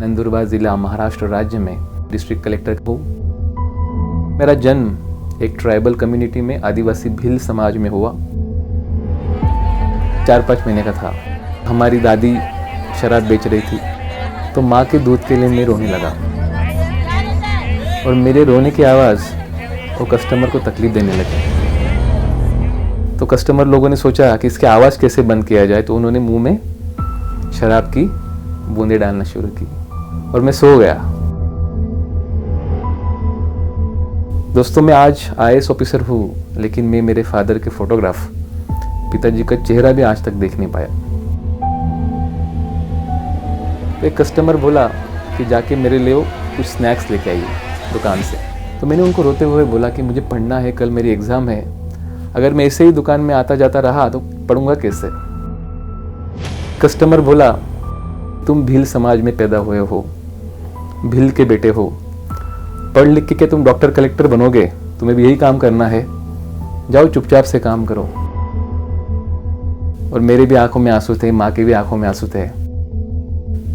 नंदुरबार ज़िला महाराष्ट्र राज्य में डिस्ट्रिक्ट कलेक्टर हूँ। मेरा जन्म एक ट्राइबल कम्युनिटी में आदिवासी भील समाज में हुआ। 4-5 महीने का था। हमारी दादी शराब बेच रही थी, तो माँ के दूध के लिए मैं रोने लगा और मेरे रोने की आवाज़ वो कस्टमर को तकलीफ देने लगी। तो कस्टमर लोगों ने सोचा कि इसकी आवाज़ कैसे बंद किया जाए, तो उन्होंने मुंह में शराब की बूंदें डालना शुरू की और मैं सो गया। दोस्तों, मैं आज IAS ऑफिसर हूँ, लेकिन मैं मेरे फादर के फोटोग्राफ, पिताजी का चेहरा भी आज तक देख नहीं पाया। तो एक कस्टमर बोला कि जाके मेरे लिए कुछ स्नैक्स लेके आइए दुकान से। तो मैंने उनको रोते हुए बोला कि मुझे पढ़ना है, कल मेरी एग्ज़ाम है। अगर मैं ऐसे ही दुकान में आता जाता रहा तो पढ़ूंगा कैसे। कस्टमर बोला, तुम भील समाज में पैदा हुए हो, भील के बेटे हो, पढ़ लिख के तुम डॉक्टर कलेक्टर बनोगे, तुम्हें भी यही काम करना है, जाओ चुपचाप से काम करो। और मेरे भी आंखों में आंसू थे, माँ के भी आंखों में आंसू थे।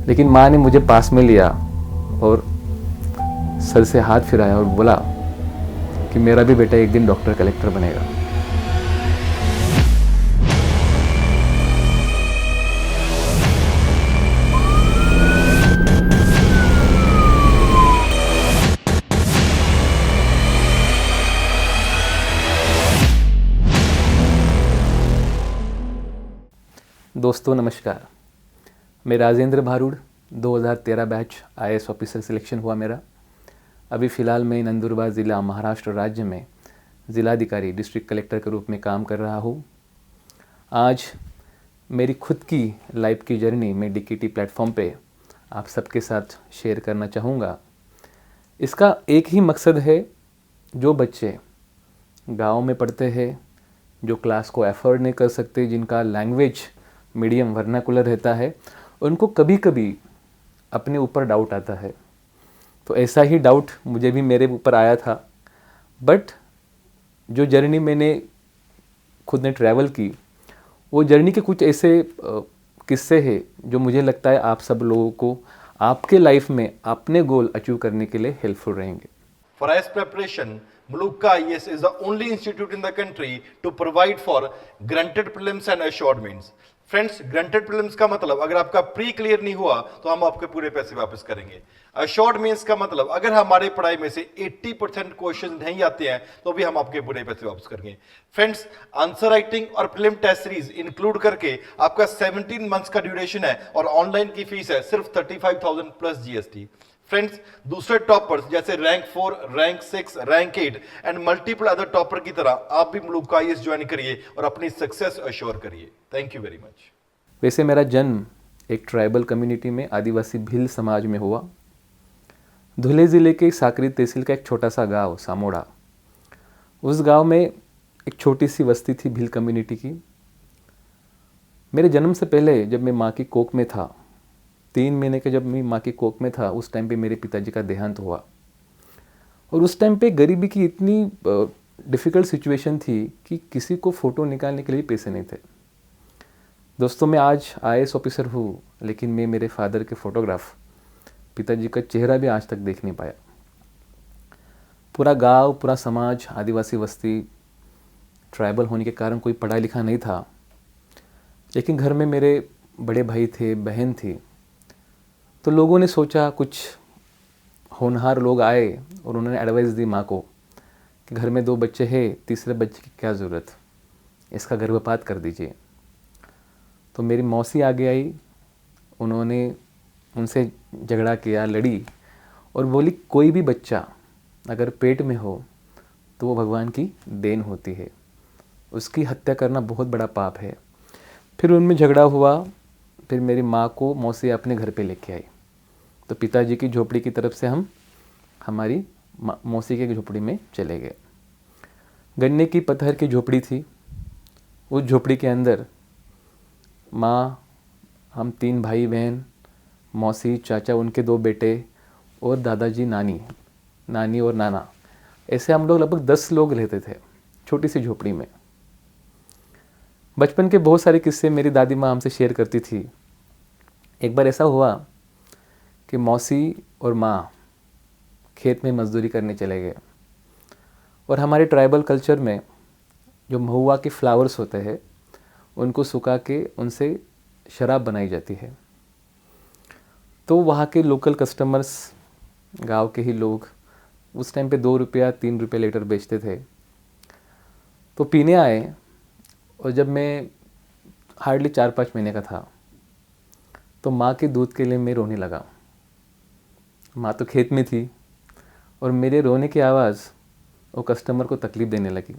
लेकिन माँ ने मुझे पास में लिया और सर से हाथ फिराया और बोला कि मेरा भी बेटा एक दिन डॉक्टर कलेक्टर बनेगा। दोस्तों नमस्कार, मैं Rajendra Bharud, 2013 batch IAS officer selection हुआ मेरा। अभी फ़िलहाल मैं नंदुरबार ज़िला महाराष्ट्र राज्य में ज़िलाधिकारी डिस्ट्रिक्ट कलेक्टर के रूप में काम कर रहा हूँ। आज मेरी खुद की लाइफ की जर्नी मैं DKT प्लेटफॉर्म पे आप सबके साथ शेयर करना चाहूँगा। इसका एक ही मकसद है, जो बच्चे गांव में पढ़ते हैं, जो क्लास को अफोर्ड नहीं कर सकते, जिनका लैंग्वेज मीडियम वर्नाकुलर रहता है, उनको कभी कभी अपने ऊपर डाउट आता है। तो ऐसा ही डाउट मुझे भी मेरे ऊपर आया था। बट जो जर्नी मैंने खुद ने ट्रैवल की, वो जर्नी के कुछ ऐसे किस्से हैं जो मुझे लगता है आप सब लोगों को आपके लाइफ में अपने गोल अचीव करने के लिए हेल्पफुल रहेंगे। For IAS preparation, Muluka IAS is the only institute in the country to provide for granted prelims and assured mains. Friends, granted prelims का मतलब अगर आपका प्री क्लियर नहीं हुआ तो हम आपके पूरे पैसे वापस करेंगे। अश्योर्ड मेंस का मतलब अगर हमारे पढ़ाई में से 80% क्वेश्चन नहीं आते हैं तो भी हम आपके पूरे पैसे वापस करेंगे। फ्रेंड्स, आंसर राइटिंग और प्रीलिम टेस्ट सीरीज इंक्लूड करके आपका 17 मंथ्स का ड्यूरेशन है और ऑनलाइन की फीस है सिर्फ 35,000 प्लस GST। फ्रेंड्स, दूसरे टॉपर्स जैसे rank 4, rank 6, rank 8 and multiple other topper की तरह आप भी मुलुका IAS ज्वाइन करिए और अपनी सक्सेस अश्योर करिए। Thank you very much. वैसे मेरा जन्म एक ट्राइबल कम्युनिटी में आदिवासी भील समाज में हुआ। धुले ज़िले के साकरी तहसील का एक छोटा सा गांव सामोड़ा, उस गांव में एक छोटी सी बस्ती थी भील कम्युनिटी की। मेरे जन्म से पहले जब मैं माँ की कोख में था, 3 महीने के जब मैं माँ की कोख में था, उस टाइम पे मेरे पिताजी का देहांत हुआ। और उस टाइम पे गरीबी की इतनी डिफ़िकल्ट सिचुएशन थी कि किसी को फ़ोटो निकालने के लिए पैसे नहीं थे। दोस्तों, मैं आज IAS ऑफिसर हूँ, लेकिन मैं मेरे फादर के फ़ोटोग्राफ, पिताजी का चेहरा भी आज तक देख नहीं पाया। पूरा गांव, पूरा समाज आदिवासी बस्ती, ट्राइबल होने के कारण कोई पढ़ा लिखा नहीं था। लेकिन घर में मेरे बड़े भाई थे, बहन थी। तो लोगों ने सोचा, कुछ होनहार लोग आए और उन्होंने एडवाइस दी माँ को कि घर में 2 बच्चे हैं, तीसरे बच्चे की क्या ज़रूरत, इसका गर्भपात कर दीजिए। तो मेरी मौसी आगे आई, उन्होंने उनसे झगड़ा किया, लड़ी और बोली कोई भी बच्चा अगर पेट में हो तो वो भगवान की देन होती है, उसकी हत्या करना बहुत बड़ा पाप है। फिर उनमें झगड़ा हुआ। फिर मेरी माँ को मौसी अपने घर पे लेके आई। तो पिताजी की झोपड़ी की तरफ से हम हमारी मौसी के झोपड़ी में चले गए। गन्ने की पत्थर की झोपड़ी थी। उस झोपड़ी के अंदर माँ, हम 3 भाई बहन, मौसी, चाचा, उनके 2 बेटे और दादाजी, नानी और नाना, ऐसे हम लोग लगभग 10 लोग रहते थे छोटी सी झोपड़ी में। बचपन के बहुत सारे किस्से मेरी दादी माँ हमसे शेयर करती थी। एक बार ऐसा हुआ कि मौसी और माँ खेत में मजदूरी करने चले गए। और हमारे ट्राइबल कल्चर में जो महुआ के फ्लावर्स होते हैं उनको सुखा के उनसे शराब बनाई जाती है। तो वहाँ के लोकल कस्टमर्स, गांव के ही लोग उस टाइम पे 2 रुपया 3 रुपये लीटर बेचते थे। तो पीने आए, और जब मैं हार्डली 4-5 महीने का था तो माँ के दूध के लिए मैं रोने लगा। माँ तो खेत में थी और मेरे रोने की आवाज़ वो कस्टमर को तकलीफ़ देने लगी।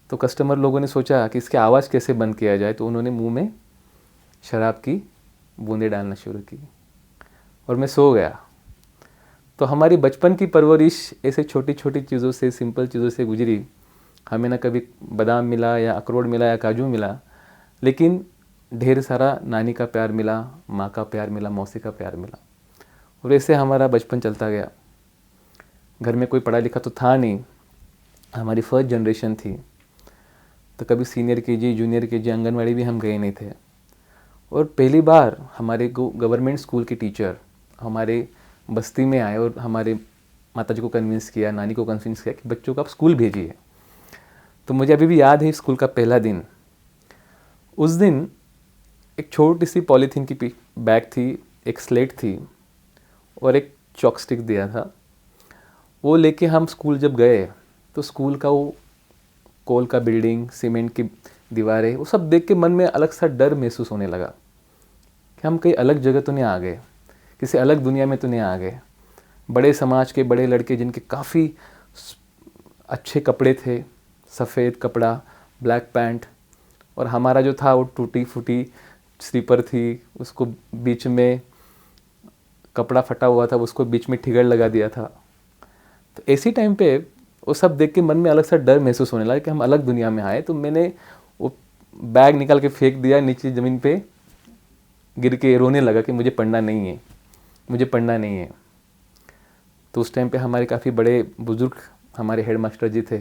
तो कस्टमर लोगों ने सोचा कि इसकी आवाज़ कैसे बंद किया जाए, तो उन्होंने मुंह में शराब की बूंदें डालना शुरू की और मैं सो गया। तो हमारी बचपन की परवरिश ऐसे छोटी छोटी चीज़ों से, सिंपल चीज़ों से गुजरी। हमें ना कभी बादाम मिला या अखरोट मिला या काजू मिला, लेकिन ढेर सारा नानी का प्यार मिला, माँ का प्यार मिला, मौसी का प्यार मिला। और ऐसे हमारा बचपन चलता गया। घर में कोई पढ़ा लिखा तो था नहीं, हमारी फर्स्ट जनरेशन थी, तो कभी senior KG, junior KG, anganwadi भी हम गए नहीं थे। और पहली बार हमारे गवर्नमेंट स्कूल के टीचर हमारे बस्ती में आए और हमारे माताजी को कन्विंस किया, नानी को कन्विंस किया कि बच्चों को आप स्कूल भेजिए। तो मुझे अभी भी याद है स्कूल का पहला दिन। उस दिन एक छोटी सी पॉलीथीन की बैग थी, एक स्लेट थी और एक चॉकस्टिक दिया था। वो लेके हम स्कूल जब गए तो स्कूल का वो कोल का बिल्डिंग, सीमेंट की दीवारें, वो सब देख के मन में अलग सा डर महसूस होने लगा कि हम कहीं अलग जगह तो नहीं आ गए, किसी अलग दुनिया में तो नहीं आ गए। बड़े समाज के बड़े लड़के जिनके काफ़ी अच्छे कपड़े थे, सफ़ेद कपड़ा, ब्लैक पैंट, और हमारा जो था वो टूटी फूटी स्लीपर थी, उसको बीच में कपड़ा फटा हुआ था, उसको बीच में ठिगड़ लगा दिया था। तो ऐसी टाइम पे वो सब देख के मन में अलग सा डर महसूस होने लगा कि हम अलग दुनिया में आए। तो मैंने वो बैग निकाल के फेंक दिया नीचे ज़मीन पे, गिर के रोने लगा कि मुझे पढ़ना नहीं है, मुझे पढ़ना नहीं है। तो उस टाइम पे हमारे काफ़ी बड़े बुज़ुर्ग हमारे हेड मास्टर जी थे,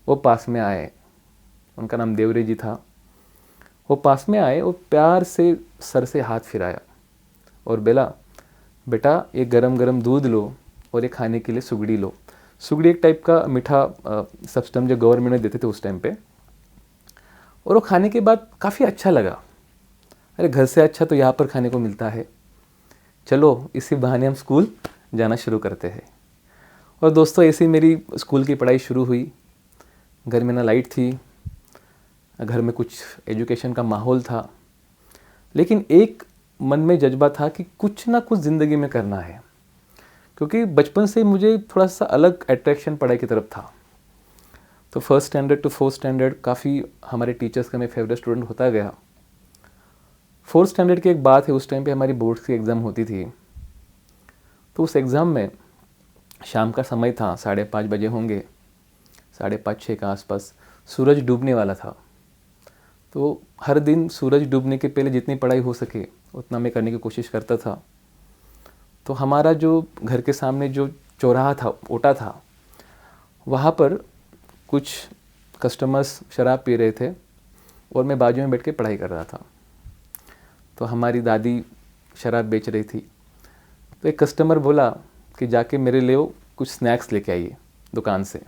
वो पास में आए, उनका नाम देवरे जी था। वो पास में आए और प्यार से सर से हाथ फिराया और बोला, बेटा ये गरम गरम दूध लो और ये खाने के लिए सुगड़ी लो। सुगड़ी एक टाइप का मीठा सब्सटेंस जो गवर्नमेंट में देते थे उस टाइम पे। और वो खाने के बाद काफ़ी अच्छा लगा। अरे घर से अच्छा तो यहाँ पर खाने को मिलता है, चलो इसी बहाने हम स्कूल जाना शुरू करते हैं। और दोस्तों ऐसे मेरी स्कूल की पढ़ाई शुरू हुई। घर में ना लाइट थी, घर में कुछ एजुकेशन का माहौल था, लेकिन एक मन में जज्बा था कि कुछ ना कुछ ज़िंदगी में करना है। क्योंकि बचपन से मुझे थोड़ा सा अलग अट्रैक्शन पढ़ाई की तरफ था। तो first standard to fourth standard काफ़ी हमारे टीचर्स का मैं फेवरेट स्टूडेंट होता गया। फोर्थ स्टैंडर्ड की एक बात है, उस टाइम पे हमारी बोर्ड्स की एग्ज़ाम होती थी। तो उस एग्ज़ाम में शाम का समय था, 5:30 बजे होंगे, 5:30-6 के आसपास सूरज डूबने वाला था। तो हर दिन सूरज डूबने के पहले जितनी पढ़ाई हो सके उतना मैं करने की कोशिश करता था। तो हमारा जो घर के सामने जो चौराहा था, ओटा था, वहाँ पर कुछ कस्टमर्स शराब पी रहे थे और मैं बाजू में बैठ के पढ़ाई कर रहा था। तो हमारी दादी शराब बेच रही थी। तो एक कस्टमर बोला कि जाके मेरे लिए कुछ स्नैक्स लेके आइए दुकान से।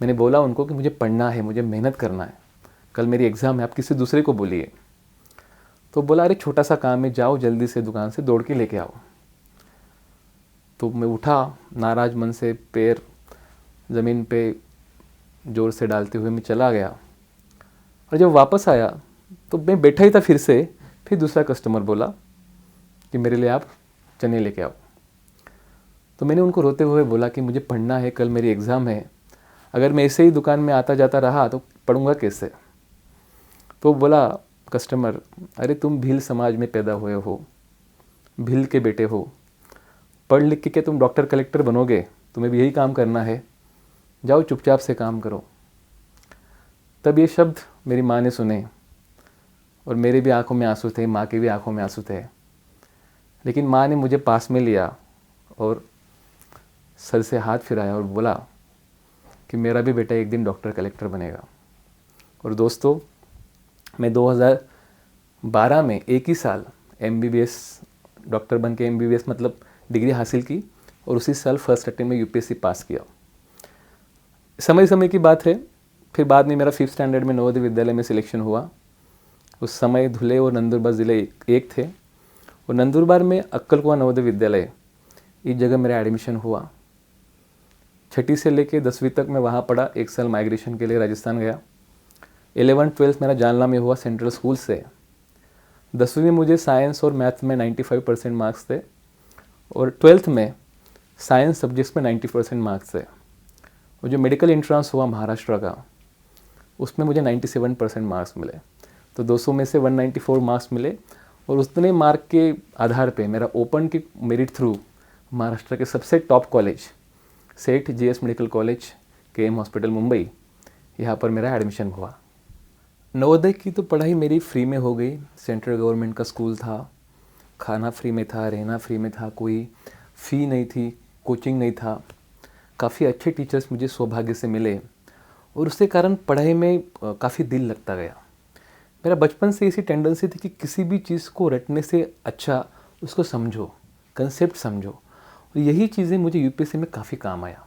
मैंने बोला उनको कि मुझे पढ़ना है, मुझे मेहनत करना है, कल मेरी एग्ज़ाम है, आप किसी दूसरे को बोलिए। तो बोला अरे छोटा सा काम है, जाओ जल्दी से दुकान से दौड़ के लेके आओ। तो मैं उठा, नाराज़ मन से पैर ज़मीन पे ज़ोर से डालते हुए मैं चला गया। और जब वापस आया तो मैं बैठा ही था, फिर दूसरा कस्टमर बोला कि मेरे लिए आप चने लेके आओ। तो मैंने उनको रोते हुए बोला कि मुझे पढ़ना है, कल मेरी एग्ज़ाम है, अगर मैं ऐसे ही दुकान में आता जाता रहा तो पढ़ूंगा कैसे। तो बोला कस्टमर, अरे तुम भील समाज में पैदा हुए हो, भील के बेटे हो, पढ़ लिख के तुम डॉक्टर कलेक्टर बनोगे, तुम्हें भी यही काम करना है, जाओ चुपचाप से काम करो। तब ये शब्द मेरी माँ ने सुने और मेरे भी आंखों में आंसू थे, माँ की भी आंखों में आंसू थे। लेकिन माँ ने मुझे पास में लिया और सर से हाथ फिराया और बोला कि मेरा भी बेटा एक दिन डॉक्टर कलेक्टर बनेगा। और दोस्तों मैं 2012 में एक ही साल MBBS डॉक्टर बन के MBBS मतलब डिग्री हासिल की और उसी साल फर्स्ट अटेम्प्ट में UPSC पास किया। समय समय की बात है, फिर बाद में मेरा 5th स्टैंडर्ड में नवोदय विद्यालय में सिलेक्शन हुआ। उस समय धुले और नंदुरबार ज़िले एक थे और नंदुरबार में अक्कलकुआं नवोदय विद्यालय, इस जगह मेरा एडमिशन हुआ। 6ठी से लेके 10वीं तक मैं वहाँ पढ़ा। 1 साल माइग्रेशन के लिए राजस्थान गया। 11th-12th मेरा जालना में हुआ सेंट्रल स्कूल से। 10वीं में मुझे साइंस और मैथ में 95% मार्क्स थे और 12th में साइंस सब्जेक्ट्स में 90% मार्क्स थे। और जो मेडिकल एंट्रेंस हुआ महाराष्ट्र का, उसमें मुझे 97% मार्क्स मिले। तो 200 में से 194 मार्क्स मिले और उतने मार्क के आधार पे मेरा ओपन की मेरिट थ्रू महाराष्ट्र के सबसे टॉप कॉलेज सेठ JS medical college KM hospital Mumbai, यहाँ पर मेरा एडमिशन हुआ। नवोदय की तो पढ़ाई मेरी फ्री में हो गई। सेंट्रल गवर्नमेंट का स्कूल था, खाना फ्री में था, रहना फ्री में था, कोई फ़ी नहीं थी, कोचिंग नहीं था। काफ़ी अच्छे टीचर्स मुझे सौभाग्य से मिले और उसके कारण पढ़ाई में काफ़ी दिल लगता गया। मेरा बचपन से ऐसी टेंडेंसी थी कि किसी भी चीज़ को रटने से अच्छा उसको समझो, कंसेप्ट समझो, और यही चीज़ें मुझे UPSC में काफ़ी काम आया।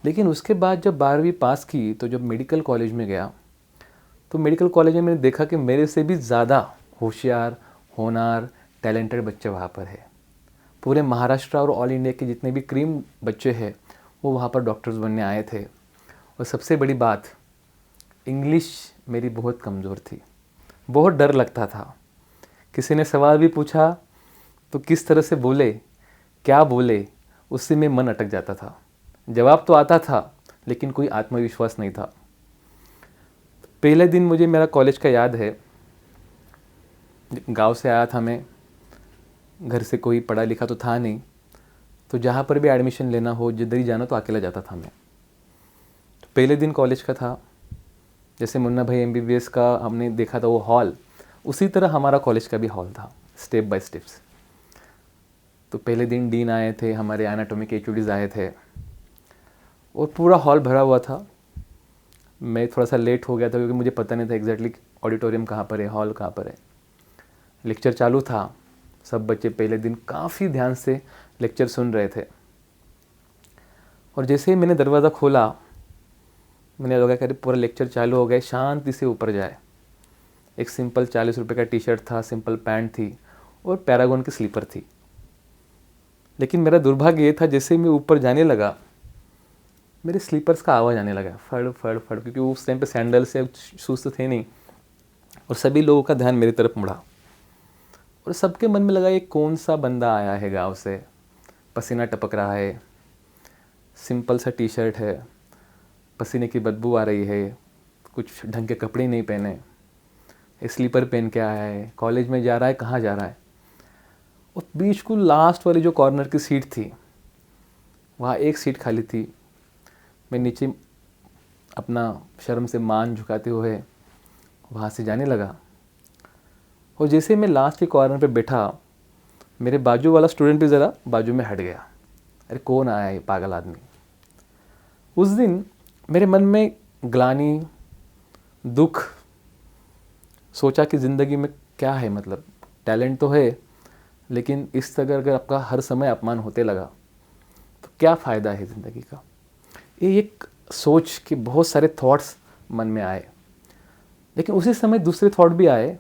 लेकिन उसके बाद जब 12वीं पास की तो जब मेडिकल कॉलेज में गया, तो मेडिकल कॉलेज में मैंने देखा कि मेरे से भी ज़्यादा होशियार, होनहार, टैलेंटेड बच्चे वहाँ पर है। पूरे महाराष्ट्र और ऑल इंडिया के जितने भी क्रीम बच्चे हैं वो वहाँ पर डॉक्टर्स बनने आए थे। और सबसे बड़ी बात, इंग्लिश मेरी बहुत कमज़ोर थी, बहुत डर लगता था। किसी ने सवाल भी पूछा तो किस तरह से बोले, क्या बोले, उससे में मन अटक जाता था। जवाब तो आता था लेकिन कोई आत्मविश्वास नहीं था। पहले दिन मुझे मेरा कॉलेज का याद है। गांव से आया था मैं, घर से कोई पढ़ा लिखा तो था नहीं, तो जहाँ पर भी एडमिशन लेना हो, जिधर ही जाना तो अकेला जाता था मैं। तो पहले दिन कॉलेज का था, जैसे मुन्ना भाई MBBS का हमने देखा था वो हॉल, उसी तरह हमारा कॉलेज का भी हॉल था, स्टेप बाय स्टेप्स। तो पहले दिन डीन आए थे, हमारे एनाटॉमिक HODs आए थे और पूरा हॉल भरा हुआ था। मैं थोड़ा सा लेट हो गया था क्योंकि मुझे पता नहीं था एग्जैक्टली ऑडिटोरियम कहाँ पर है, हॉल कहाँ पर है। लेक्चर चालू था, सब बच्चे पहले दिन काफ़ी ध्यान से लेक्चर सुन रहे थे। और जैसे ही मैंने दरवाज़ा खोला, मैंने लगा कि पूरा लेक्चर चालू हो गया, शांति से ऊपर जाए। एक सिंपल 40 रुपये का टी-शर्ट था, सिंपल पैंट थी और पैरागॉन की स्लीपर थी। लेकिन मेरा दुर्भाग्य ये था, जैसे मैं ऊपर जाने लगा मेरे स्लीपर्स का आवाज़ आने लगा, फड़ फड़ फड़, क्योंकि उस टाइम पे सैंडल्स या शूज़ तो थे नहीं। और सभी लोगों का ध्यान मेरी तरफ मुड़ा और सबके मन में लगा ये कौन सा बंदा आया है गांव से, पसीना टपक रहा है, सिंपल सा टी-शर्ट है, पसीने की बदबू आ रही है, कुछ ढंग के कपड़े नहीं पहने, स्लीपर पहन के आया है, कॉलेज में जा रहा है, कहाँ जा रहा है। और बीच को लास्ट वाली जो कॉर्नर की सीट थी, वहाँ एक सीट खाली थी। मैं नीचे अपना शर्म से मान झुकाते हुए वहाँ से जाने लगा। और जैसे मैं लास्ट के कॉर्नर पे बैठा, मेरे बाजू वाला स्टूडेंट भी ज़रा बाजू में हट गया। अरे कौन आया ये पागल आदमी। उस दिन मेरे मन में ग्लानि, दुख, सोचा कि ज़िंदगी में क्या है, मतलब टैलेंट तो है लेकिन इस तरह अगर आपका हर समय अपमान होते लगा तो क्या फ़ायदा है ज़िंदगी का। ये एक सोच के बहुत सारे थॉट्स मन में आए। लेकिन उसी समय दूसरे थॉट भी आए,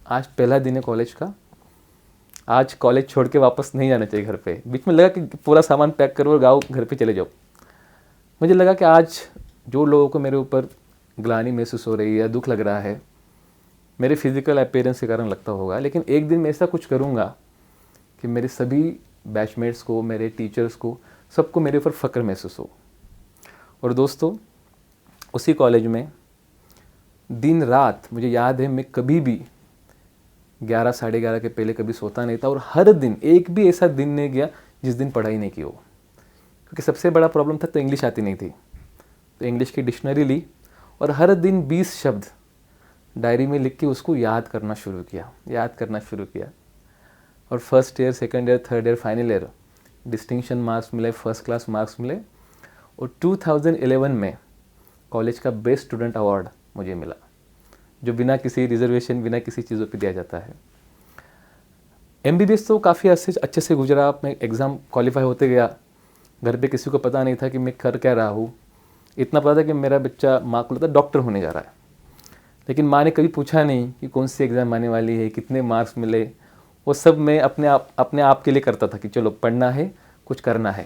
आज पहला दिन है कॉलेज का, आज कॉलेज छोड़ के वापस नहीं जाना चाहिए घर पे। बीच में लगा कि पूरा सामान पैक करो और गाँव घर पे चले जाओ। मुझे लगा कि आज जो लोगों को मेरे ऊपर ग्लानि महसूस हो रही है, दुख लग रहा है, मेरे फिजिकल अपीयरेंस के कारण लगता होगा, लेकिन एक दिन मैं ऐसा कुछ करूँगा कि मेरे सभी बैचमेट्स को, मेरे टीचर्स को, सबको मेरे ऊपर फ़क्र महसूस हो। और दोस्तों, उसी कॉलेज में दिन रात, मुझे याद है, मैं कभी भी 11 साढ़े 11 के पहले कभी सोता नहीं था। और हर दिन, एक भी ऐसा दिन नहीं गया जिस दिन पढ़ाई नहीं की हो। क्योंकि सबसे बड़ा प्रॉब्लम था तो इंग्लिश आती नहीं थी, तो इंग्लिश की डिक्शनरी ली और हर दिन 20 शब्द डायरी में लिख के उसको याद करना शुरू किया। और first year, second year, third year, final year distinction marks मिले, फर्स्ट क्लास मार्क्स मिले। और 2011 में कॉलेज का बेस्ट स्टूडेंट अवार्ड मुझे मिला, जो बिना किसी रिजर्वेशन, बिना किसी चीज़ों पे दिया जाता है। MBBS तो काफ़ी अच्छे से गुजरा। मैं एग्ज़ाम क्वालिफाई होते गया। घर पे किसी को पता नहीं था कि मैं कर क्या रहा हूँ। इतना पता था कि मेरा बच्चा, माँ को लगता डॉक्टर होने जा रहा है, लेकिन माँ ने कभी पूछा नहीं कि कौन सी एग्ज़ाम आने वाली है, कितने मार्क्स मिले। वो सब मैं अपने आप के लिए करता था कि चलो पढ़ना है, कुछ करना है।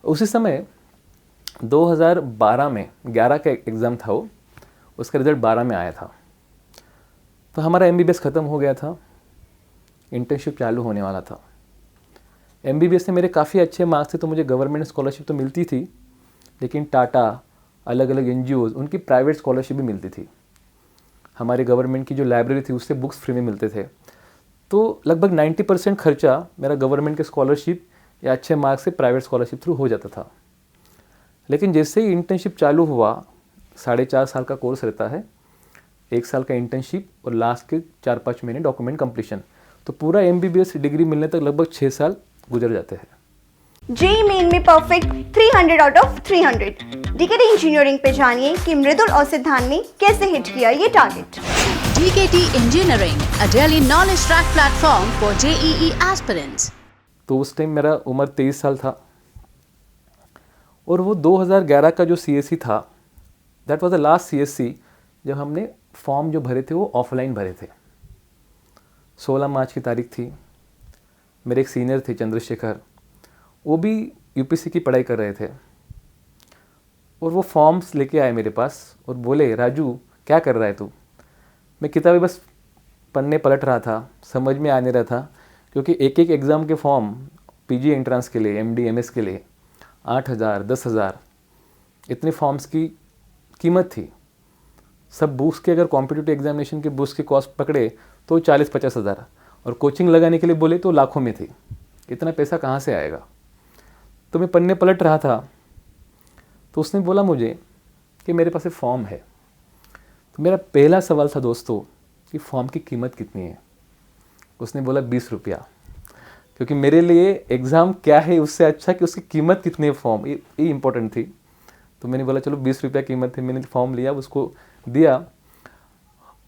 उसी समय 2012 में 11 का एग्ज़ाम था वो, उसका रिज़ल्ट 12 में आया था। तो हमारा MBBS ख़त्म हो गया था, इंटर्नशिप चालू होने वाला था। MBBS में मेरे काफ़ी अच्छे मार्क्स थे, तो मुझे गवर्नमेंट स्कॉलरशिप तो मिलती थी, लेकिन टाटा, अलग अलग NGOs, उनकी प्राइवेट स्कॉलरशिप भी मिलती थी। हमारे गवर्नमेंट की जो लाइब्रेरी थी उससे बुक्स फ्री में मिलते थे। तो लगभग 90% खर्चा मेरा गवर्नमेंट के स्कॉलरशिप या अच्छे मार्क्स से प्राइवेट स्कॉलरशिप थ्रू हो जाता था। लेकिन जैसे ही इंटर्नशिप चालू हुआ, 4.5 साल का कोर्स रहता है, 1 साल का इंटर्नशिप और लास्ट के 4-5 महीने डॉक्यूमेंट कंप्लीशन, तो पूरा MBBS डिग्री मिलने तक लगभग 6 साल गुजर जाते हैं। जेईई मेन में perfect 300 out of 300। DKT engineering पे जानिए कि मृदुल और सिद्धांत ने कैसे हिट किया ये target. DKT Engineering, a daily knowledge track platform for JEE aspirants. तो उस टाइम मेरा उम्र 23 साल था, और वो 2011 का जो CSC था, that was the last CSC जब हमने फॉर्म जो भरे थे वो ऑफलाइन भरे थे। 16 मार्च की तारीख थी। मेरे एक सीनियर थे चंद्रशेखर, वो भी UPSC की पढ़ाई कर रहे थे, और वो फॉर्म्स लेके आए मेरे पास और बोले, राजू क्या कर रहा है तू? मैं किताबें बस पढ़ने पलट रहा था, समझ में आने रहा था, क्योंकि एक एक एग्ज़ाम के फॉर्म PG एंट्रेंस के लिए, MD MS के लिए 8,000 10,000 इतने फॉर्म्स की कीमत थी। सब बुक्स के, अगर कॉम्पिटिटिव एग्जामिनेशन के बुक्स की कॉस्ट पकड़े तो 40-50 हज़ार, और कोचिंग लगाने के लिए बोले तो लाखों में थी। इतना पैसा कहाँ से आएगा? तो मैं पन्ने पलट रहा था, तो उसने बोला मुझे कि मेरे पास एक फॉर्म है। तो मेरा पहला सवाल था दोस्तों कि फॉर्म की कीमत कितनी है? उसने बोला 20 रुपया, क्योंकि मेरे लिए एग्ज़ाम क्या है उससे अच्छा कि उसकी कीमत कितनी है, फॉर्म ये इंपॉर्टेंट थी। तो मैंने बोला चलो 20 रुपया कीमत है। मैंने फॉर्म लिया, उसको दिया,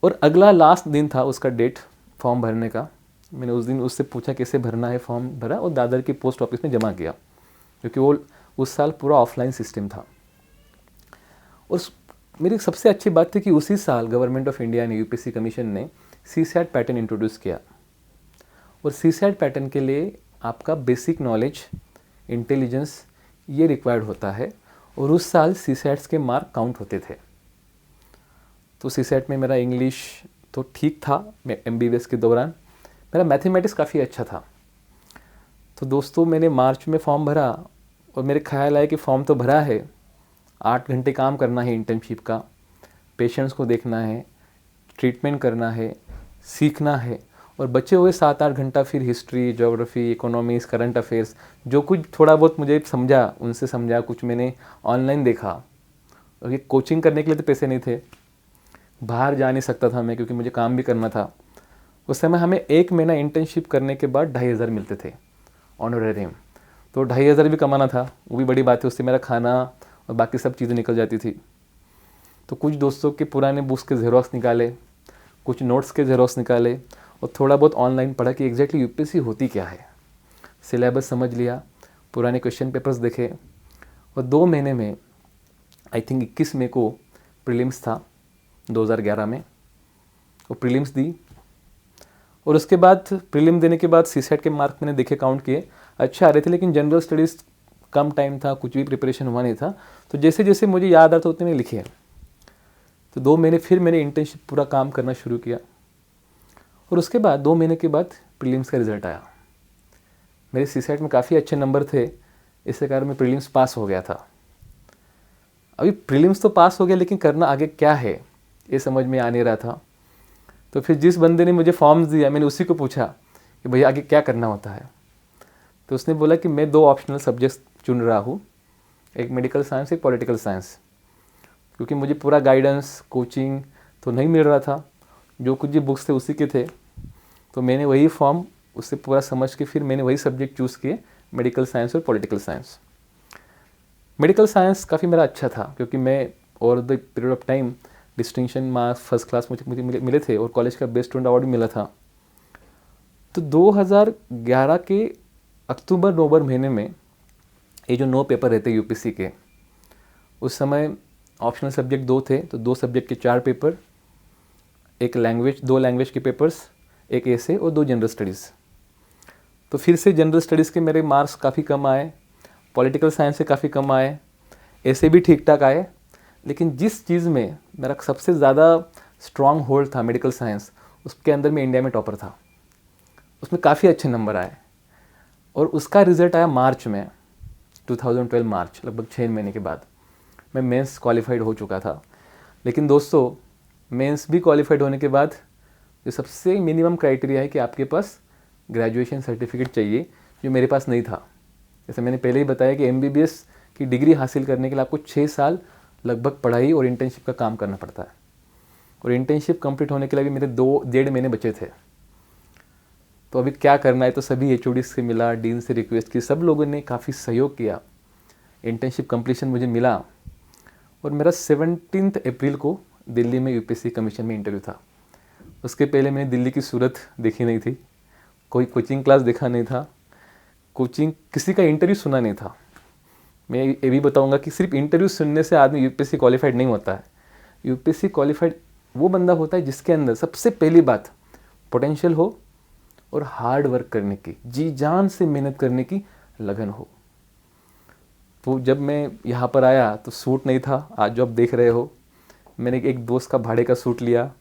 और अगला लास्ट दिन था उसका डेट फॉर्म भरने का। मैंने उस दिन उससे पूछा कैसे भरना है, फॉर्म भरा और दादर की पोस्ट ऑफिस में जमा किया, क्योंकि वो उस साल पूरा ऑफलाइन सिस्टम था। और मेरी सबसे अच्छी बात थी कि उसी साल गवर्नमेंट ऑफ इंडिया ने, UPSC कमीशन ने CSAT पैटर्न इंट्रोड्यूस किया, और CSAT पैटर्न के लिए आपका बेसिक नॉलेज, इंटेलिजेंस ये रिक्वायर्ड होता है, और उस साल CSATs के मार्क काउंट होते थे। तो CSAT में मेरा इंग्लिश तो ठीक था, मैं MBBS के दौरान मेरा मैथमेटिक्स काफ़ी अच्छा था। तो दोस्तों मैंने मार्च में फॉर्म भरा, और मेरे ख्याल आया कि फॉर्म तो भरा है, 8 घंटे काम करना है इंटर्नशिप का, पेशेंट्स को देखना है, ट्रीटमेंट करना है, सीखना है, और बचे हुए 7-8 घंटा फिर history, geography, economics, current affairs, जो कुछ थोड़ा बहुत मुझे समझा उनसे समझा, कुछ मैंने ऑनलाइन देखा। और ये कोचिंग करने के लिए तो पैसे नहीं थे, बाहर जा नहीं सकता था मैं, क्योंकि मुझे काम भी करना था। उस समय हमें 1 महीना इंटर्नशिप करने के बाद 2,500 मिलते थे ऑनरेरियम, तो 2,500 भी कमाना था, वो भी बड़ी बात है। उससे मेरा खाना और बाकी सब चीज़ें निकल जाती थी। तो कुछ दोस्तों के पुराने बुक्स के ज़ेरॉक्स निकाले, कुछ नोट्स के ज़ेरॉक्स निकाले, और थोड़ा बहुत ऑनलाइन पढ़ा कि एग्जैक्टली UPSC होती क्या है। सिलेबस समझ लिया, पुराने क्वेश्चन पेपर्स देखे, और 2 महीने में आई थिंक 21 मई को प्रीलिम्स था 2011 में, वो प्रीलिम्स दी। और उसके बाद प्रीलिम देने के बाद CSAT के मार्क मैंने देखे, काउंट किए, अच्छे आ रहे थे, लेकिन जनरल स्टडीज़ कम टाइम था, कुछ भी प्रिपरेशन हुआ नहीं था। तो जैसे जैसे मुझे याद आता उतने में लिखे। तो 2 महीने फिर मैंने इंटर्नशिप पूरा काम करना शुरू किया, और उसके बाद 2 महीने के बाद प्रीलिम्स का रिज़ल्ट आया। मेरे CSAT में काफ़ी अच्छे नंबर थे, इसके कारण मैं प्रीलिम्स पास हो गया था। अभी प्रीलिम्स तो पास हो गया, लेकिन करना आगे क्या है ये समझ में आ नहीं रहा था। तो फिर जिस बंदे ने मुझे फॉर्म्स दिया, मैंने उसी को पूछा कि भैया आगे क्या करना होता है। तो उसने बोला कि मैं 2 ऑप्शनल सब्जेक्ट्स चुन रहा हूँ, एक मेडिकल साइंस, एक पॉलिटिकल साइंस, क्योंकि मुझे पूरा गाइडेंस, कोचिंग तो नहीं मिल रहा था, जो कुछ भी बुक्स थे उसी के थे। तो मैंने वही फॉर्म उससे पूरा समझ के फिर मैंने वही सब्जेक्ट चूज़ किए, मेडिकल साइंस और पॉलिटिकल साइंस। मेडिकल साइंस काफ़ी मेरा अच्छा था, क्योंकि मैं over the period of time distinction marks, first class मुझे मिले थे, और कॉलेज का बेस्ट स्टूडेंट अवार्ड भी मिला था। तो 2011 के अक्टूबर नवंबर महीने में ये जो 9 पेपर रहते यूपीएससी के, उस समय ऑप्शनल सब्जेक्ट 2 थे, तो 2 सब्जेक्ट के 4 पेपर, एक लैंग्वेज 2 लैंग्वेज के पेपर्स, एक एसे और 2 जनरल स्टडीज़। तो फिर से जनरल स्टडीज़ के मेरे मार्क्स काफ़ी कम आए, पॉलिटिकल साइंस से काफ़ी कम आए, ऐसे भी ठीक ठाक आए। लेकिन जिस चीज़ में मेरा सबसे ज़्यादा स्ट्रॉन्ग होल्ड था, मेडिकल साइंस, उसके अंदर मैं इंडिया में टॉपर था, उसमें काफ़ी अच्छे नंबर आए। और उसका रिज़ल्ट आया मार्च में, 2012 मार्च, लगभग 6 महीने के बाद मैं मेंस क्वालिफाइड हो चुका था। लेकिन दोस्तों, मेंस भी क्वालिफाइड होने के बाद जो सबसे मिनिमम क्राइटेरिया है कि आपके पास ग्रेजुएशन सर्टिफिकेट चाहिए, जो मेरे पास नहीं था। जैसे मैंने पहले ही बताया कि एमबीबीएस की डिग्री हासिल करने के लिए आपको 6 साल लगभग पढ़ाई और इंटर्नशिप का काम करना पड़ता है। और इंटर्नशिप कंप्लीट होने के लिए भी मेरे 2-1.5 महीने बचे थे। तो अभी क्या करना है, तो सभी एचओडी से मिला, डीन से रिक्वेस्ट की, सब लोगों ने काफ़ी सहयोग किया। इंटर्नशिप कंप्लीशन मुझे मिला और मेरा 17 अप्रैल को दिल्ली में यूपीएससी कमीशन में इंटरव्यू था। उसके पहले मैंने दिल्ली की सूरत देखी नहीं थी, कोई कोचिंग क्लास देखा नहीं था, किसी का इंटरव्यू सुना नहीं था। मैं ये भी बताऊंगा कि सिर्फ इंटरव्यू सुनने से आदमी यूपीएससी क्वालिफाइड नहीं होता है। यूपीएससी क्वालिफाइड वो बंदा होता है जिसके अंदर सबसे पहली बात पोटेंशियल हो और हार्ड वर्क करने की, जी जान से मेहनत करने की लगन हो। तो जब मैं यहाँ पर आया तो सूट नहीं था, आज जो आप देख रहे हो, मैंने एक दोस्त का भाड़े का सूट लिया,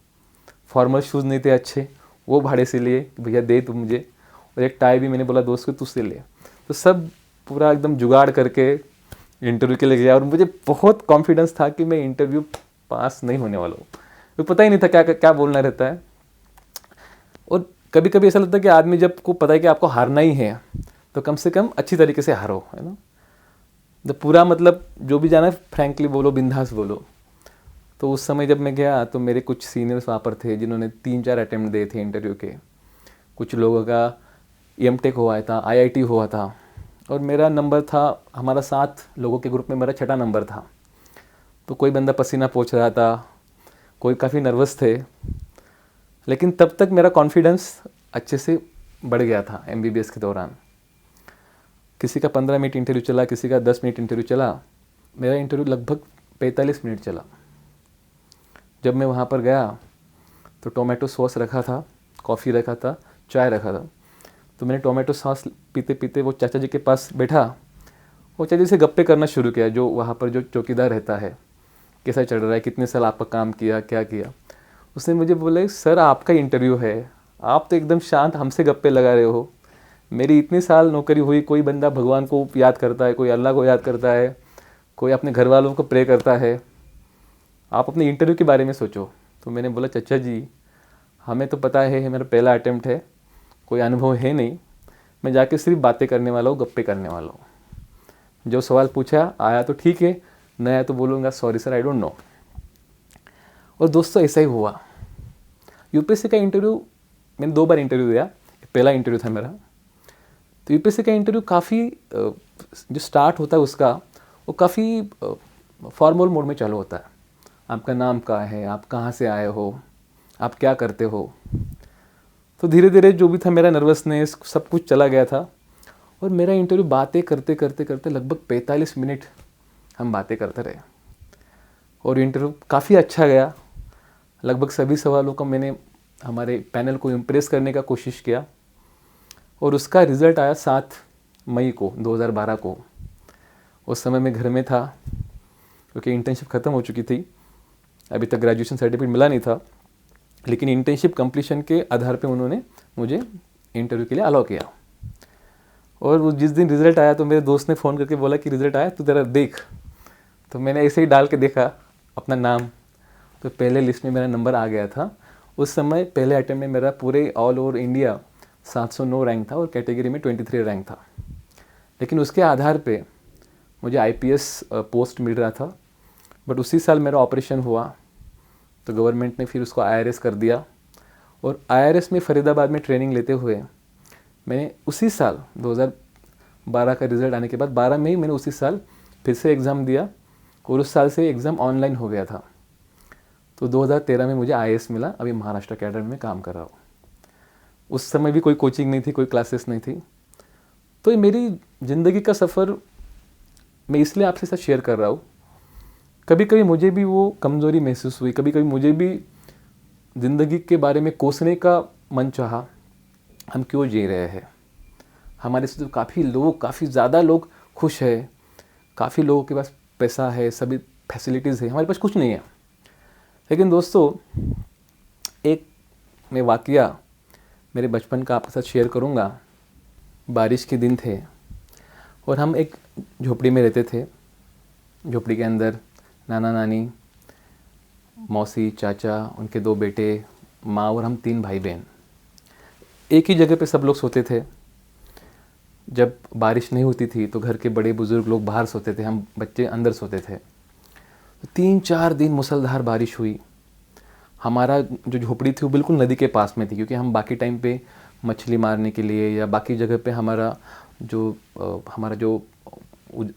फॉर्मल शूज़ नहीं थे अच्छे, वो भाड़े से लिए कि भैया दे तू मुझे, और एक टाई भी मैंने बोला दोस्त को तू से ले। तो सब पूरा एकदम जुगाड़ करके इंटरव्यू के लिए गया और मुझे बहुत कॉन्फिडेंस था कि मैं इंटरव्यू पास नहीं होने वाला हूँ। तो पता ही नहीं था क्या क्या बोलना रहता है। और कभी कभी ऐसा लगता है कि आदमी जब को पता है कि आपको हारना ही है तो कम से कम अच्छी तरीके से हारो, है ना। तो पूरा मतलब जो भी जाना है फ्रैंकली बोलो, बिंदास बोलो। तो उस समय जब मैं गया तो मेरे कुछ सीनियर्स वहाँ पर थे जिन्होंने 3-4 अटैम्प्ट दिए थे इंटरव्यू के। कुछ लोगों का एमटेक हुआ था, आईआईटी हुआ था, और मेरा नंबर था, हमारा 7 लोगों के ग्रुप में मेरा 6ठा नंबर था। तो कोई बंदा पसीना पोंछ रहा था, कोई काफ़ी नर्वस थे, लेकिन तब तक मेरा कॉन्फिडेंस अच्छे से बढ़ गया था एमबीबीएस के दौरान। किसी का 15 मिनट इंटरव्यू चला, किसी का 10 मिनट इंटरव्यू चला, मेरा इंटरव्यू लगभग 45 मिनट चला। जब मैं वहाँ पर गया तो टोमेटो सॉस रखा था, कॉफ़ी रखा था, चाय रखा था। तो मैंने टोमेटो सॉस पीते पीते वो चाचा जी के पास बैठा, वो चाचा जी से गप्पे करना शुरू किया, जो वहाँ पर जो चौकीदार रहता है, कैसा चल रहा है, कितने साल आपका काम किया, क्या किया। उसने मुझे बोला सर आपका इंटरव्यू है, आप तो एकदम शांत हमसे गप्पे लगा रहे हो। मेरी इतनी साल नौकरी हुई, कोई बंदा भगवान को याद करता है, कोई अल्लाह को याद करता है, कोई अपने घर वालों को प्रे करता है, आप अपने इंटरव्यू के बारे में सोचो। तो मैंने बोला चाचा जी हमें तो पता है मेरा पहला अटैम्प्ट है, कोई अनुभव है नहीं, मैं जाके सिर्फ बातें करने वाला हूँ, गप्पे करने वाला हूँ। जो सवाल पूछा आया तो ठीक है, नहीं आया तो बोलूँगा sorry sir I don't know. और दोस्तों ऐसा ही हुआ। यूपीएससी का इंटरव्यू मैंने 2 बार इंटरव्यू दिया, पहला इंटरव्यू था मेरा। तो यूपीएससी का इंटरव्यू काफ़ी जो स्टार्ट होता है उसका, वो काफ़ी फॉर्मल मोड में चालू होता है। आपका नाम क्या है, आप कहाँ से आए हो, आप क्या करते हो। तो धीरे धीरे जो भी था मेरा नर्वसनेस सब कुछ चला गया था। और मेरा इंटरव्यू बातें करते करते करते लगभग 45 मिनट हम बातें करते रहे और इंटरव्यू काफ़ी अच्छा गया। लगभग सभी सवालों का मैंने हमारे पैनल को इम्प्रेस करने का कोशिश किया और उसका रिज़ल्ट आया 7 मई को 2012 को। उस समय मैं घर में था क्योंकि इंटर्नशिप ख़त्म हो चुकी थी, अभी तक ग्रेजुएशन सर्टिफिकेट मिला नहीं था, लेकिन इंटर्नशिप कंप्लीशन के आधार पे उन्होंने मुझे इंटरव्यू के लिए अलाउ किया। और वो जिस दिन रिज़ल्ट आया तो मेरे दोस्त ने फ़ोन करके बोला कि रिज़ल्ट आया, तू ज़रा देख। तो मैंने ऐसे ही डाल के देखा अपना नाम, तो पहले लिस्ट में मेरा नंबर आ गया था। उस समय पहले अटेम्प्ट में मेरा पूरे ऑल ओवर इंडिया 709 रैंक था और कैटेगरी में 23 रैंक था। लेकिन उसके आधार पे मुझे आईपीएस पोस्ट मिल रहा था, बट उसी साल मेरा ऑपरेशन हुआ तो गवर्नमेंट ने फिर उसको आईआरएस कर दिया। और आईआरएस में फरीदाबाद में ट्रेनिंग लेते हुए मैंने उसी साल 2012 का रिज़ल्ट आने के बाद 12 में ही मैंने उसी साल फिर से एग्ज़ाम दिया और उस साल से एग्ज़ाम ऑनलाइन हो गया था। तो 2013 में मुझे आईएएस मिला, अभी महाराष्ट्र कैडर में काम कर रहा हूँ। उस समय भी कोई कोचिंग नहीं थी, कोई क्लासेस नहीं थी। तो ये मेरी ज़िंदगी का सफ़र मैं इसलिए आपसे साथ शेयर कर रहा हूँ। कभी कभी मुझे भी वो कमज़ोरी महसूस हुई, कभी कभी मुझे भी ज़िंदगी के बारे में कोसने का मन चाहा, हम क्यों जी रहे हैं। हमारे से तो काफ़ी ज़्यादा लोग खुश है, काफ़ी लोगों के पास पैसा है, सभी फैसिलिटीज़ है, हमारे पास कुछ नहीं है। लेकिन दोस्तों, एक मैं वाक़या मेरे बचपन का आपके साथ शेयर करूँगा। बारिश के दिन थे और हम एक झोपड़ी में रहते थे। झोपड़ी के अंदर नाना नानी, मौसी, चाचा, उनके 2 बेटे, माँ और हम 3 भाई बहन एक ही जगह पे सब लोग सोते थे। जब बारिश नहीं होती थी तो घर के बड़े बुजुर्ग लोग बाहर सोते थे, हम बच्चे अंदर सोते थे। 3-4 दिन मूसलाधार बारिश हुई। हमारा जो झोपड़ी थी वो बिल्कुल नदी के पास में थी, क्योंकि हम बाकी टाइम पे मछली मारने के लिए या बाकी जगह पे हमारा जो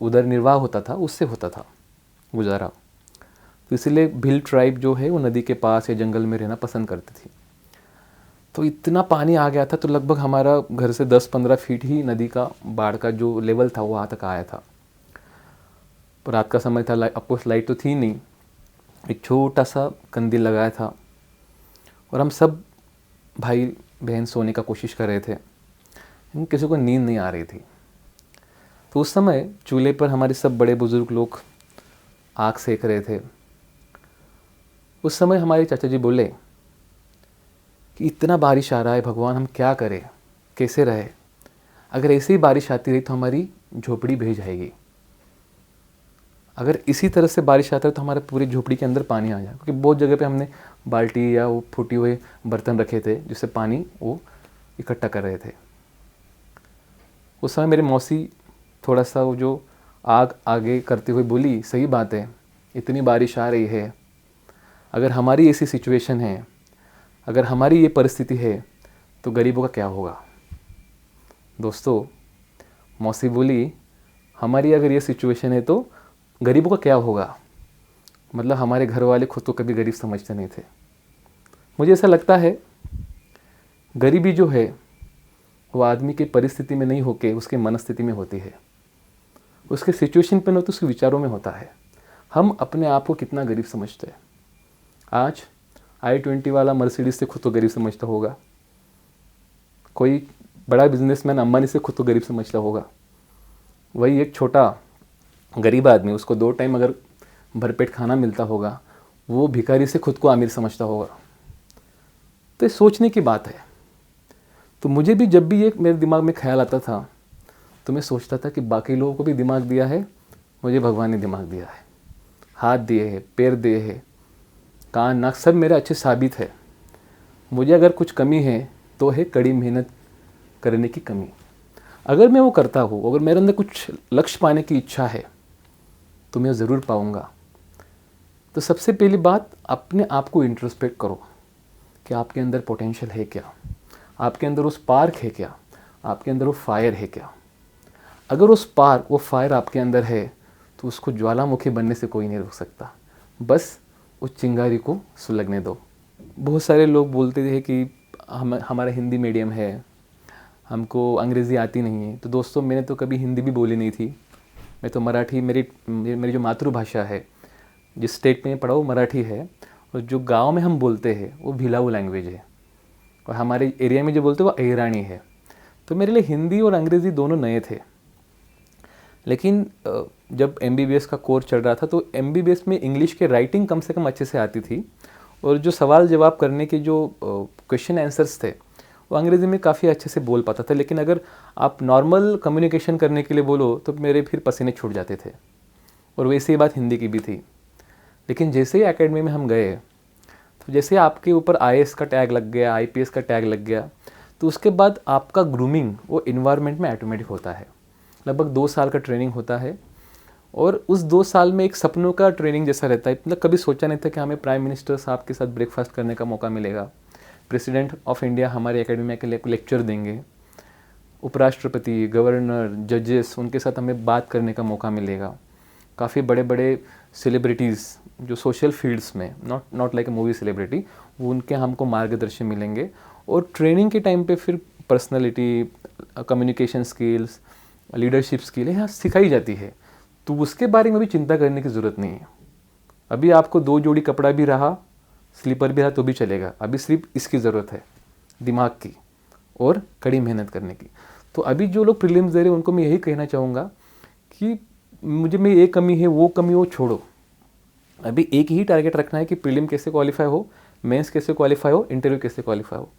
उदर निर्वाह होता था उससे होता था गुजारा। तो इसलिए भिल ट्राइब जो है वो नदी के पास या जंगल में रहना पसंद करती थी। तो इतना पानी आ गया था, तो लगभग हमारा घर से 10-15 फीट ही नदी का बाढ़ का जो लेवल था वो वहाँ तक आया था। पर रात का समय था, ऑफकोर्स लाइट तो थी नहीं, एक छोटा सा कंदील लगाया था और हम सब भाई बहन सोने का कोशिश कर रहे थे, लेकिन किसी को नींद नहीं आ रही थी। तो उस समय चूल्हे पर हमारे सब बड़े बुजुर्ग लोग आग सेक रहे थे। उस समय हमारे चाचा जी बोले कि इतना बारिश आ रहा है भगवान, हम क्या करें, कैसे रहे। अगर ऐसे ही बारिश आती रही तो हमारी झोपड़ी भीग जाएगी। अगर इसी तरह से बारिश आता है तो हमारे पूरी झोपड़ी के अंदर पानी आ जाए, क्योंकि बहुत जगह पे हमने बाल्टी या वो फूटे हुए बर्तन रखे थे जिससे पानी वो इकट्ठा कर रहे थे। उस समय मेरी मौसी थोड़ा सा वो जो आग आगे करते हुए बोली, सही बात है, इतनी बारिश आ रही है, अगर हमारी ऐसी सिचुएशन है, अगर हमारी ये परिस्थिति है तो गरीबों का क्या होगा। दोस्तों, मौसी बोली, हमारी अगर ये सिचुएशन है तो गरीबों का क्या होगा। मतलब हमारे घर वाले खुद को कभी गरीब समझते नहीं थे। मुझे ऐसा लगता है गरीबी जो है वो आदमी की परिस्थिति में नहीं होके उसके मनस्थिति में होती है, उसके सिचुएशन पे नहीं तो उसके विचारों में होता है। हम अपने आप को कितना गरीब समझते हैं। आज i20 वाला मर्सिडीज से खुद को गरीब समझता होगा, कोई बड़ा बिजनेसमैन अंबानी से खुद को गरीब समझता होगा। वही एक छोटा गरीब आदमी, उसको 2 टाइम अगर भरपेट खाना मिलता होगा, वो भिखारी से खुद को अमीर समझता होगा। तो ये सोचने की बात है। तो मुझे भी जब भी एक मेरे दिमाग में ख्याल आता था तो मैं सोचता था कि बाकी लोगों को भी दिमाग दिया है, मुझे भगवान ने दिमाग दिया है, हाथ दिए हैं, पैर दिए हैं, कान नाक सब मेरा अच्छे साबित है। मुझे अगर कुछ कमी है तो है कड़ी मेहनत करने की कमी। अगर मैं वो करता हूँ, अगर मेरे अंदर कुछ लक्ष्य पाने की इच्छा है तो मैं ज़रूर पाऊँगा। तो सबसे पहली बात, अपने आप को इंट्रोस्पेक्ट करो कि आपके अंदर पोटेंशियल है क्या, आपके अंदर वो स्पार्क है क्या, आपके अंदर वो फायर है क्या। अगर वो स्पार्क, वो फायर आपके अंदर है तो उसको ज्वालामुखी बनने से कोई नहीं रोक सकता। बस उस चिंगारी को सुलगने दो। बहुत सारे लोग बोलते थे कि हमारा हिंदी मीडियम है, हमको अंग्रेज़ी आती नहीं है। तो दोस्तों, मैंने तो कभी हिंदी भी बोली नहीं थी। मैं तो मराठी, मेरी जो मातृभाषा है, जिस स्टेट में पढ़ा वो मराठी है, और जो गांव में हम बोलते हैं वो भिलाऊ लैंग्वेज है, और हमारे एरिया में जो बोलते हैं वो अहिरानी है। तो मेरे लिए हिंदी और अंग्रेज़ी दोनों नए थे। लेकिन जब MBBS का कोर्स चल रहा था तो MBBS में इंग्लिश के राइटिंग कम से कम अच्छे से आती थी, और जो सवाल जवाब करने के जो क्वेश्चन आंसर्स थे वो अंग्रेज़ी में काफ़ी अच्छे से बोल पाता था। लेकिन अगर आप नॉर्मल कम्युनिकेशन करने के लिए बोलो तो मेरे फिर पसीने छूट जाते थे, और वैसे ही बात हिंदी की भी थी। लेकिन जैसे ही एकेडमी में हम गए, तो जैसे आपके ऊपर IAS का टैग लग गया, IPS का टैग लग गया, तो उसके बाद आपका ग्रूमिंग वो इन्वायरमेंट में ऑटोमेटिक होता है। लगभग 2 साल का ट्रेनिंग होता है, और उस 2 साल में एक सपनों का ट्रेनिंग जैसा रहता है। मतलब कभी सोचा नहीं था कि हमें प्राइम मिनिस्टर साहब के साथ ब्रेकफास्ट करने का मौका मिलेगा, प्रेसिडेंट ऑफ इंडिया हमारे एकेडमी में के लेक्चर देंगे, उपराष्ट्रपति, गवर्नर, जजेस, उनके साथ हमें बात करने का मौका मिलेगा। काफ़ी बड़े बड़े सेलिब्रिटीज़ जो सोशल फील्ड्स में, not like a movie celebrity, वो उनके हमको मार्गदर्शन मिलेंगे, और ट्रेनिंग के टाइम पे फिर personality, communication skills, leadership skill यहाँ सिखाई जाती है, तो उसके बारे में भी चिंता करने की ज़रूरत नहीं है। अभी आपको 2 जोड़ी कपड़ा भी रहा, स्लीपर भी रहा तो भी चलेगा। अभी सिर्फ इसकी ज़रूरत है, दिमाग की और कड़ी मेहनत करने की। तो अभी जो लोग प्रीलिम्स दे रहे हैं उनको मैं यही कहना चाहूँगा कि मुझे में ये कमी है, वो कमी वो छोड़ो। अभी एक ही टारगेट रखना है कि प्रीलिम कैसे क्वालिफाई हो, मेंस कैसे क्वालिफाई हो, इंटरव्यू कैसे क्वालिफाई हो।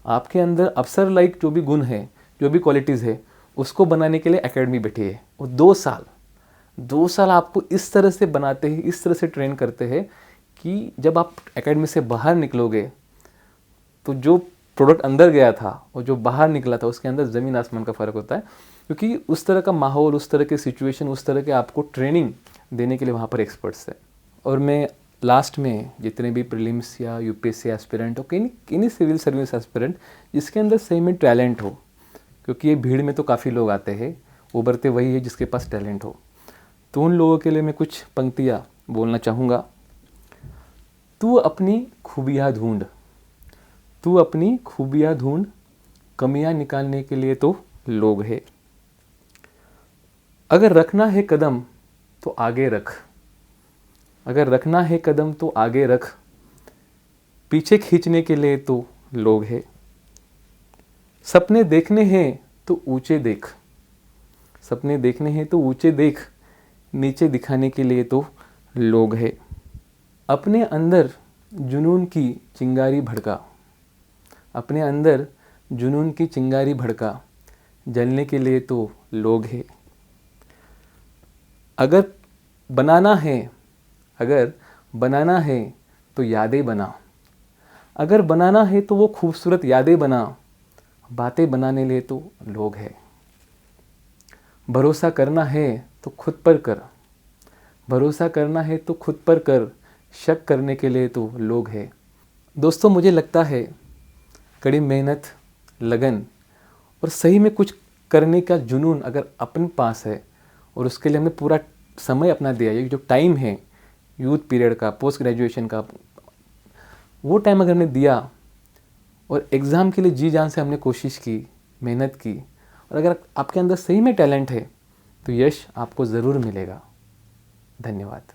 आपके अंदर अफसर लाइक जो भी गुण है, जो भी क्वालिटीज़ है, उसको बनाने के लिए एकेडमी बैठी है। और 2 साल आपको इस तरह से बनाते हैं, इस तरह से ट्रेन करते हैं कि जब आप एकेडमी से बाहर निकलोगे तो जो प्रोडक्ट अंदर गया था और जो बाहर निकला था उसके अंदर ज़मीन आसमान का फ़र्क होता है, क्योंकि उस तरह का माहौल, उस तरह के सिचुएशन, उस तरह के आपको ट्रेनिंग देने के लिए वहाँ पर एक्सपर्ट्स है। और मैं लास्ट में जितने भी प्रीलिम्स या यूपीएससी एस्पिरेंट हो, किन्हीं सिविल सर्विस एस्पिरेंट जिसके अंदर सही में टैलेंट हो, क्योंकि ये भीड़ में तो काफ़ी लोग आते हैं, उभरते वही है जिसके पास टैलेंट हो, तो उन लोगों के लिए मैं कुछ पंक्तियाँ बोलना चाहूँगा। तू अपनी खूबियाँ ढूंढ, तू अपनी खूबियाँ ढूंढ, कमियाँ निकालने के लिए तो लोग हैं। अगर रखना है कदम तो आगे रख, अगर रखना है कदम तो आगे रख, पीछे खींचने के लिए तो लोग हैं। सपने देखने हैं तो ऊंचे देख, सपने देखने हैं तो ऊंचे देख, नीचे दिखाने के लिए तो लोग हैं। अपने अंदर जुनून की चिंगारी भड़का, अपने अंदर जुनून की चिंगारी भड़का, जलने के लिए तो लोग हैं। अगर बनाना है, अगर बनाना है तो यादें बना, अगर बनाना है तो वो खूबसूरत यादें बना, बातें बनाने लिए तो लोग हैं। भरोसा करना है तो खुद पर कर, भरोसा करना है तो खुद पर कर, शक करने के लिए तो लोग हैं। दोस्तों, मुझे लगता है कड़ी मेहनत, लगन और सही में कुछ करने का जुनून अगर अपने पास है और उसके लिए हमने पूरा समय अपना दिया, ये जो टाइम है यूथ पीरियड का, पोस्ट ग्रेजुएशन का, वो टाइम अगर हमने दिया और एग्ज़ाम के लिए जी जान से हमने कोशिश की, मेहनत की, और अगर आपके अंदर सही में टैलेंट है तो यश आपको ज़रूर मिलेगा। धन्यवाद।